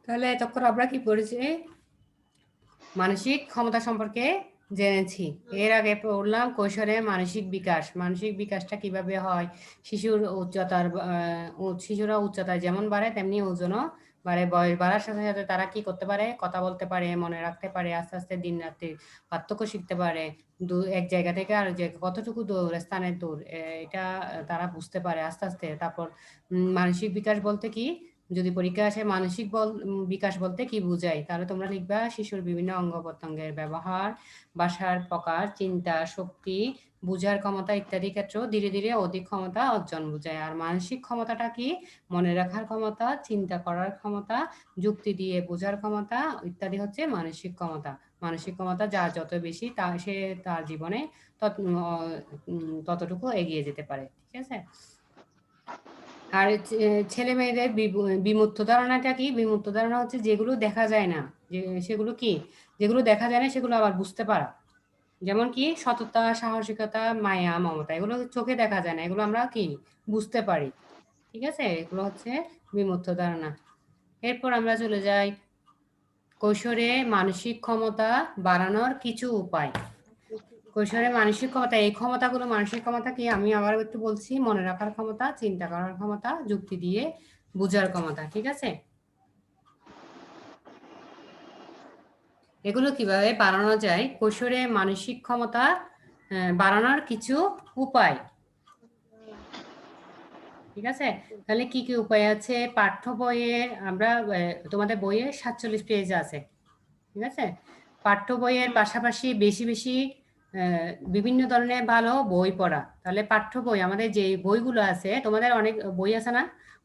তাহলে এতক্ষণ আমরা কি পড়েছি, মানসিক ক্ষমতা সম্পর্কে জেনেছি। এর আগে পড়লাম কৈশোরে মানসিক বিকাশটা কিভাবে হয়। শিশুরা উচ্চতায় যেমন বাড়ে তেমনি ওজনও বাড়ে। বয়স বাড়ার সাথে সাথে তারা কি করতে পারে, কথা বলতে পারে, মনে রাখতে পারে, আস্তে আস্তে দিন রাত্রি পার্থক্য শিখতে পারে, এক জায়গা থেকে আর জায়গা কতটুকু দূর, স্থানের দূর, এটা তারা বুঝতে পারে আস্তে আস্তে। তারপর মানসিক বিকাশ বলতে কি, যদি পরীক্ষা আসে মানসিক বিকাশ বলতে কি বুঝায়, তাহলে তোমরা লিখবা শিশুর বিভিন্ন অঙ্গ প্রত্যঙ্গের ব্যবহার, ভাষার প্রকার, চিন্তা শক্তি, বুঝার ক্ষমতা ইত্যাদি ক্ষেত্রেও ধীরে ধীরে অধিক ক্ষমতা অর্জন বোঝায়। আর মানসিক ক্ষমতাটা কি, মনে রাখার ক্ষমতা, চিন্তা করার ক্ষমতা, যুক্তি দিয়ে বোঝার ক্ষমতা ইত্যাদি হচ্ছে মানসিক ক্ষমতা। মানসিক ক্ষমতা যার যত বেশি সে তার জীবনে ততটুকু এগিয়ে যেতে পারে। ঠিক আছে। আর ছেলে মেয়েদের বিমূর্ত ধারণাটা কি, বিমূর্ত ধারণা হচ্ছে যেগুলো দেখা যায় না, যে সেগুলো কি, যেগুলো দেখা যায় না সেগুলো আবার বুঝতে পারা। যেমন কি সততা, সাহসিকতা, মায়া, মমতা, এগুলো চোখে দেখা যায় না, এগুলো আমরা কি বুঝতে পারি। ঠিক আছে, এগুলো হচ্ছে বিমূর্ত ধারণা। এরপর আমরা চলে যাই কৈশোরে মানসিক ক্ষমতা বাড়ানোর কিছু উপায়। কৈশোরে মানসিক ক্ষমতা, এই ক্ষমতাগুলো মানসিক ক্ষমতা কি আমি আবার একটু বলছি, মনে রাখার ক্ষমতা, চিন্তা করার ক্ষমতা, যুক্তি দিয়ে বোঝার ক্ষমতা। ঠিক আছে, এগুলো কিভাবে বাড়ানো যায়, কৈশোরে মানসিক ক্ষমতা বাড়ানোর কিছু উপায়। ঠিক আছে, তাহলে কি কি উপায় আছে, পাঠ্য বইয়ে আমরা তোমাদের বইয়ে 47 পেজ আছে। ঠিক আছে, পাঠ্য বইয়ের পাশাপাশি বেশি বেশি বিভিন্ন ধরনের ভালো বই পড়া। তাহলে পাঠ্য বই, আমাদের যে বইগুলো আছে, তোমাদের অনেক বই আছে না,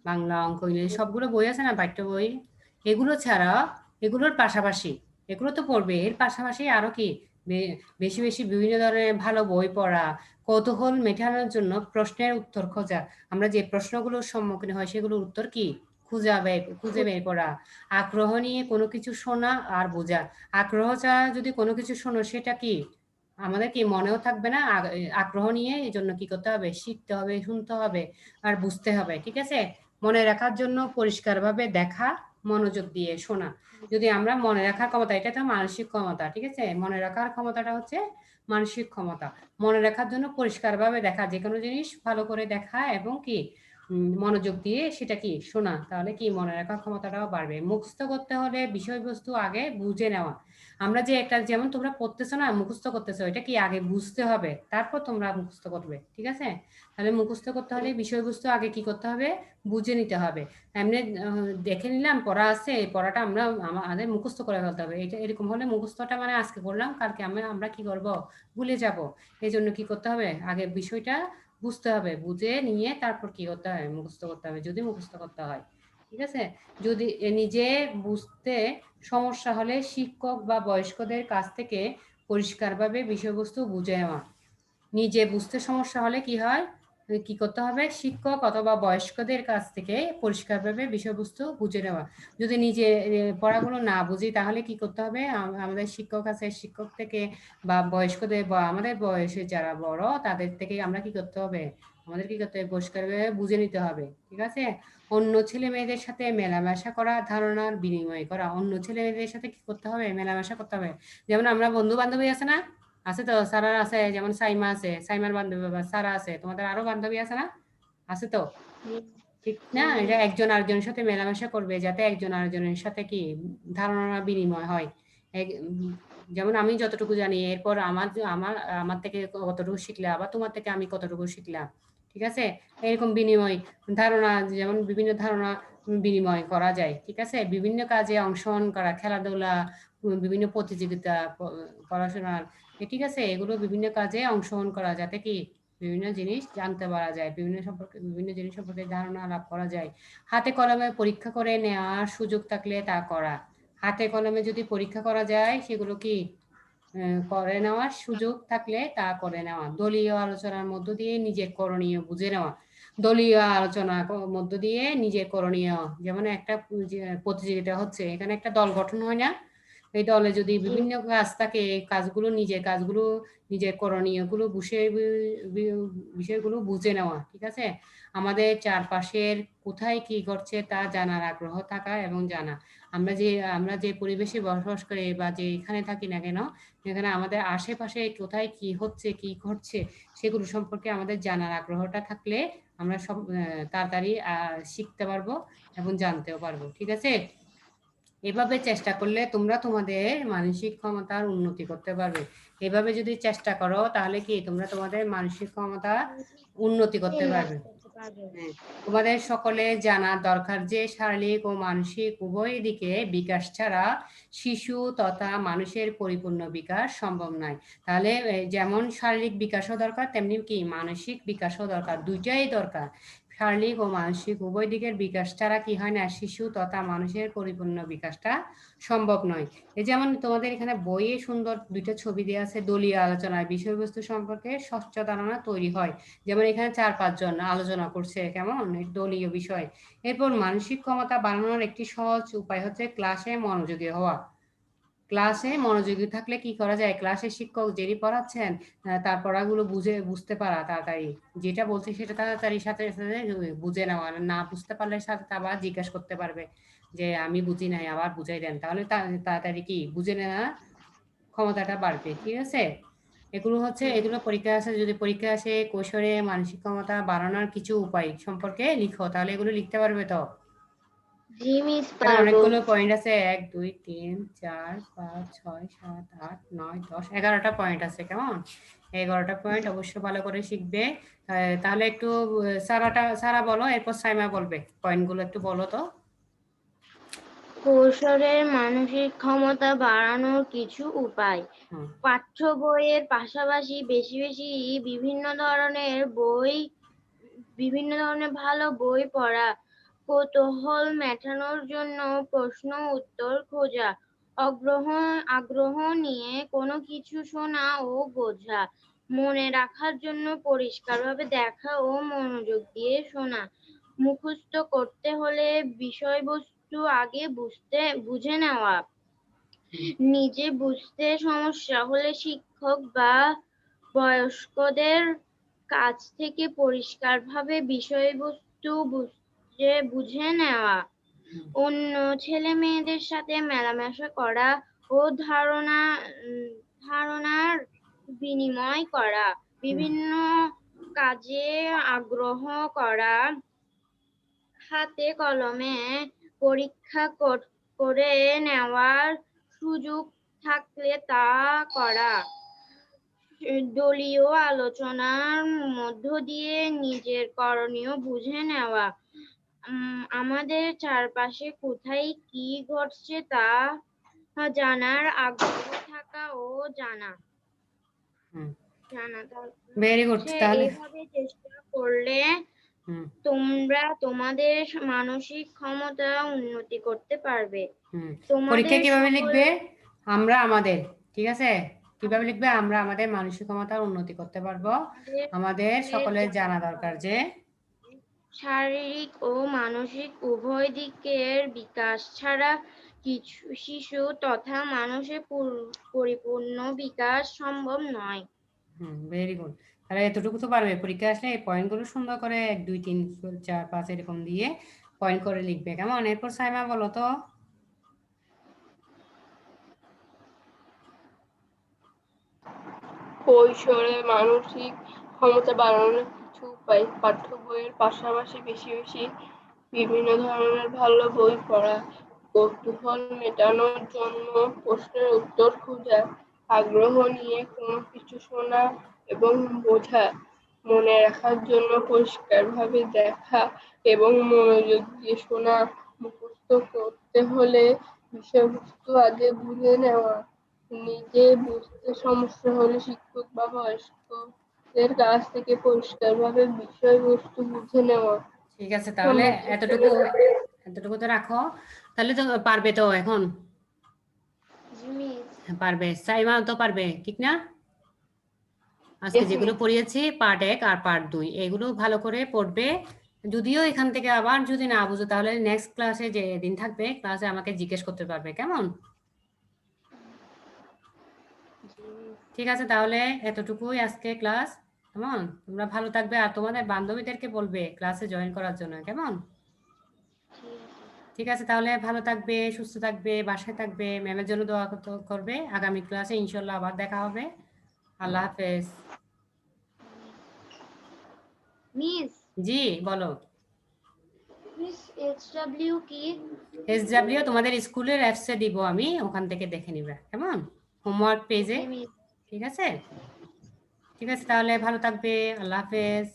বাংলা, অঙ্ক, ইংরেজি সবগুলো বই আছে না পাঠ্য বই, এগুলো ছাড়া, এগুলোর পাশাপাশি, এগুলো তো পড়বে, এর পাশাপাশি আরো কি বেশি বেশি বিভিন্ন ধরনের ভালো বই পড়া, কৌতূহল মেটানোর জন্য প্রশ্নের উত্তর খোঁজা। আমরা যে প্রশ্নগুলোর সম্মুখীন হয় সেগুলোর উত্তর কি খুঁজে বের করা, আগ্রহ নিয়ে কোনো কিছু শোনা আর বোঝা। আগ্রহ ছাড়া যদি কোনো কিছু শোনো সেটা কি আমাদের কি মনেও থাকবে না। আগ্রহ নিয়ে এই জন্য কি করতে হবে, শিখতে হবে, শুনতে হবে আর বুঝতে হবে। ঠিক আছে, মনে রাখার জন্য পরিষ্কারভাবে দেখা, মনোযোগ দিয়ে শোনা। যদি আমরা মনে রাখার ক্ষমতা, এটা তো মানসিক ক্ষমতা। ঠিক আছে, মনে রাখার ক্ষমতাটা হচ্ছে মানসিক ক্ষমতা। মনে রাখার জন্য পরিষ্কারভাবে দেখা, যে কোনো জিনিস ভালো করে দেখা এবং কি মনোযোগ দিয়ে সেটা কি শোনা, তাহলে কি মনে রাখার ক্ষমতাটাও বাড়বে। মুখস্থ করতে হলে বিষয়বস্তু আগে বুঝে নেওয়া। আমরা যে একটা, যেমন তোমরা পড়তেছো না, মুখস্থ করতেছো, এটা কি আগে বুঝতে হবে, তারপর তোমরা মুখস্থ করবে। ঠিক আছে, তাহলে মুখস্থ করতে হলে বিষয়বস্তু আগে কি করতে হবে, বুঝে নিতে হবে। এমনি দেখে নিলাম পড়া আছে, এই পড়াটা আমরা আমাদের মুখস্থ করে ফেলতে হবে, এটা এরকম হলে মুখস্থটা মানে আজকে করলাম, কালকে আমরা কি করব, ভুলে যাব। এই জন্য কি করতে হবে, আগে বিষয়টা বুঝতে হবে, বুঝে নিয়ে তারপর কি করতে হয়, মুখস্থ করতে হবে, যদি মুখস্থ করতে হয়। ঠিক আছে, যদি নিজে বুঝতে সমস্যা হলে শিক্ষক বা বয়স্কদের কাছ থেকে পরিষ্কারভাবে বিষয়বস্তু বুঝে নেওয়া। নিজে বুঝতে সমস্যা হলে কি হয়, কি করতে হবে, শিক্ষক অথবা বয়স্কদের কাছ থেকে পরিষ্কারভাবে বিষয়বস্তু বুঝে নেওয়া। যদি নিজে পড়াগুলো না বুঝি তাহলে কি করতে হবে, আমাদের শিক্ষক আছে, শিক্ষক থেকে বা বয়স্কদের বা আমাদের বয়সে যারা বড় তাদের থেকে আমরা কি করতে হবে, আমাদের কি করতে হবে, পরিষ্কারভাবে বুঝে নিতে হবে। ঠিক আছে, অন্য ছেলে মেয়েদের সাথে মেলামেশা করা, ধারণার বিনিময় করা। অন্য ছেলে মেয়েদের সাথে কি করতে হবে, মেলামেশা করতে হবে। যেমন আমরা বন্ধু বান্ধবী আছে না, আছে তো, সারা আছে, যেমন সাইমা আছে, সাইমার বান্ধবী বা সারা আছে, তোমাদের আরো বান্ধবী আছে না, আছে তো, ঠিক না? এটা একজন আরেকজনের সাথে মেলামেশা করবে যাতে একজন আরেকজনের সাথে কি ধারণা বিনিময় হয়। যেমন আমি যতটুকু জানি, এরপর আমার আমার আমার থেকে কতটুকু শিখলে, আবার তোমার থেকে আমি কতটুকু শিখলাম। ঠিক আছে, এরকম বিনিময় ধারণা, যেমন বিভিন্ন ধারণা বিনিময় করা যায়। ঠিক আছে, বিভিন্ন কাজে অংশগ্রহণ করা, খেলাধুলা, বিভিন্ন প্রতিযোগিতা, পড়াশোনার, ঠিক আছে, এগুলো বিভিন্ন কাজে অংশগ্রহণ করা যাতে কি বিভিন্ন জিনিস জানতে পারা যায়, বিভিন্ন জিনিস সম্পর্কে ধারণা লাভ করা যায়। হাতে কলমে পরীক্ষা করে নেওয়ার সুযোগ থাকলে তা করা। হাতে কলমে যদি পরীক্ষা করা যায় সেগুলো কি করে নেওয়ার সুযোগ থাকলে তা করে নেওয়া। দলীয় আলোচনার মধ্য দিয়ে নিজের করণীয় বুঝে নেওয়া। দলীয় আলোচনার মধ্য দিয়ে নিজের করণীয়, যেমন একটা প্রতিযোগিতা হচ্ছে, এখানে একটা দল গঠন হয় না, এই দলে যদি বিভিন্ন কাজ থাকে, কাজগুলো নিজের করণীয় গুলো বিষয়গুলো বুঝে নেওয়া। ঠিক আছে, আমাদের চারপাশের কোথায় কি ঘটছে তা জানার আগ্রহ থাকা এবং জানা। আমরা যে পরিবেশে বসবাস করি বা যে এখানে থাকি না কেন, এখানে আমাদের আশেপাশে কোথায় কি হচ্ছে, কি ঘটছে, সেগুলো সম্পর্কে আমাদের জানার আগ্রহটা থাকলে আমরা সব তাড়াতাড়ি শিখতে পারবো এবং জানতেও পারবো। ঠিক আছে, এভাবে চেষ্টা করলে তোমরা তোমাদের মানসিক ক্ষমতার উন্নতি করতে পারবে। এভাবে যদি চেষ্টা করো তাহলে কি তোমরা তোমাদের মানসিক ক্ষমতা উন্নতি করতে পারবে। হ্যাঁ, তোমাদের সকলে জানা দরকার যে শারীরিক ও মানসিক উভয় দিকে বিকাশ ছাড়া শিশু তথা মানুষের পরিপূর্ণ বিকাশ সম্ভব নয়। তাহলে যেমন শারীরিক বিকাশও দরকার, তেমনি কি মানসিক বিকাশও দরকার, দুইটাই দরকার। শারীরিক ও মানসিক উভয় দিকের বিকাশ ছাড়া কি হয় না, শিশু তথা মানুষের পরিপূর্ণ বিকাশটা সম্ভব নয়। এই যেমন তোমাদের এখানে বইয়ে সুন্দর দুইটা ছবি দেওয়া আছে, দলীয় আলোচনায় বিষয়বস্তু সম্পর্কে স্বচ্ছ ধারণা তৈরি হয়। যেমন এখানে 4-5 জন আলোচনা করছে, কেমন দলীয় বিষয়। এরপর মানসিক ক্ষমতা বাড়ানোর একটি সহজ উপায় হচ্ছে ক্লাসে মনোযোগী হওয়া। ক্লাসে মনোযোগী থাকলে কি করা যায়, ক্লাসে শিক্ষক যিনি পড়াচ্ছেন তার পড়াগুলো বুঝতে পারা তাড়াতাড়ি, যেটা বলছে সেটা তাড়াতাড়ি সাথে সাথে বুঝে নেওয়া, আর না বুঝতে পারলে সাথে আবার জিজ্ঞাসা করতে পারবে যে আমি বুঝি নাই, আবার বুঝাই দেন, তাহলে তাড়াতাড়ি কি বুঝে নেওয়া ক্ষমতাটা বাড়বে। ঠিক আছে, এগুলো হচ্ছে, এগুলো পরীক্ষা আছে, যদি পরীক্ষা আসে কৈশোরে মানসিক ক্ষমতা বাড়ানোর কিছু উপায় সম্পর্কে লিখো, তাহলে এগুলো লিখতে পারবে তো। জি মিস, এখানে পারবো। অনেকগুলো পয়েন্ট আছে, 1 2 3 4 5 6 7 8 9 10 11টা পয়েন্ট আছে। কেমন, 11টা পয়েন্ট অবশ্যই ভালো করে শিখবে। তাহলে একটু সারা বলো, এরপর সাইমা বলবে। পয়েন্টগুলো একটু বলো তো। কৈশোরের মানসিক ক্ষমতা বাড়ানোর কিছু উপায়। হুম, পাঠ্য বইয়ের পাশাপাশি বেশি বেশি বিভিন্ন ধরনের ভালো বই পড়া, কৌতূহল মেটানোর জন্য প্রশ্ন উত্তর খোঁজা, আগ্রহ নিয়ে কোনো কিছু শোনা ও বোঝা, মনে রাখার জন্য পরিষ্কারভাবে দেখা ও মনোযোগ দিয়ে শোনা, মুখস্থ করতে হলে বিষয়বস্তু আগে বুঝে নেওয়া, নিজে বুঝতে সমস্যা হলে শিক্ষক বা বয়স্কদের কাছ থেকে পরিষ্কারভাবে বিষয়বস্তু বুঝে নেওয়া, অন্য ছেলে মেয়েদের সাথে মেলামেশা করা ও ধারণার বিনিময় করা, বিভিন্ন কাজে আগ্রহ করা, হাতে কলমে পরীক্ষা করে নেওয়ার সুযোগ থাকলে তা করা, দলীয় আলোচনার মধ্য দিয়ে নিজের করণীয় বুঝে নেওয়া, আমাদের চারপাশে কোথায় কি ঘটছে তা জানার আগ্রহ থাকা ও জানা। Very good. তাহলে এইভাবে চেষ্টা করলে তোমরা তোমাদের মানসিক ক্ষমতা উন্নতি করতে পারবে। পরীক্ষা তোমাদের কিভাবে সকল লিখবে, আমরা আমাদের, ঠিক আছে, কিভাবে লিখবে, আমরা আমাদের মানসিক ক্ষমতার উন্নতি করতে পারবো। আমাদের সকলের জানা দরকার যে শারীরিক ও মানসিক উভয় দিকের বিকাশ ছাড়া কিছু শিশু তথা মানুষের পরিপূর্ণ বিকাশ সম্ভব নয়। Very good. তাহলে এতটুকু তো পারবে, পরীক্ষা আসলে এই পয়েন্টগুলো সুন্দর করে 1 2 3 4 5 এরকম দিয়ে পয়েন্ট করে লিখবে। কেমন, এরপর সাইমা বলো তো। কৈশোরে মানসিক ক্ষমতা বাড়ানোর কিছু উপায়। পাঠ্য বইয়ের পাশাপাশি বেশি বেশি বিভিন্ন ধরনের ভালো বই পড়া, কৌতূহল মেটানোর জন্য প্রশ্নের উত্তর খোঁজা, আগ্রহ নিয়ে কোনো কিছু শোনা এবং বোঝা, মনে রাখার জন্য পরিষ্কারভাবে দেখা এবং মনোযোগ দিয়ে শোনা, মুখস্থ করতে হলে বিষয়বস্তু আগে বুঝে নেওয়া, নিজে বুঝতে সমস্যা হলে শিক্ষক বা বয়স্কদের কাছ থেকে পরিষ্কারভাবে বিষয়বস্তু বুঝে নেওয়া। ঠিক আছে, তাহলে এতটুকু তো রাখো। তাহলে তো পারবে তো এখন, পারবে, সাইমা তো পারবে, ঠিক না? আজকে যেগুলো পড়িয়েছি পার্ট 1 আর পার্ট 2 এগুলো ভালো করে পড়বে। যদিও এখান থেকে আবার যদি না বুঝো তাহলে নেক্সট ক্লাসে যে দিন থাকবে ক্লাসে আমাকে জিজ্ঞেস করতে পারবে। কেমন, ঠিক আছে, তাহলে এতটুকুই আজকে ক্লাস। কেমন, তোমরা ভালো থাকবে আর তোমাদের বান্ধবীদেরকে বলবে ক্লাসে জয়েন করার জন্য। কেমন, ঠিক আছে, তাহলে ভালো থাকবে, সুস্থ থাকবে, বাসায় থাকবে, ম্যামের জন্য দোয়া করবে। আগামী ক্লাসে ইনশাল্লাহ আবার দেখা হবে। আল্লাহ হাফেজ। মিস, জি বলো। SW কি? SW তোমাদের স্কুলের অ্যাপসে দিব আমি, ওখান থেকে দেখে নিবে। কেমন, হোমওয়ার্ক পেজে। ঠিক আছে, ঠিক আছে, তাহলে ভালো থাকবে। আল্লাহ হাফেজ।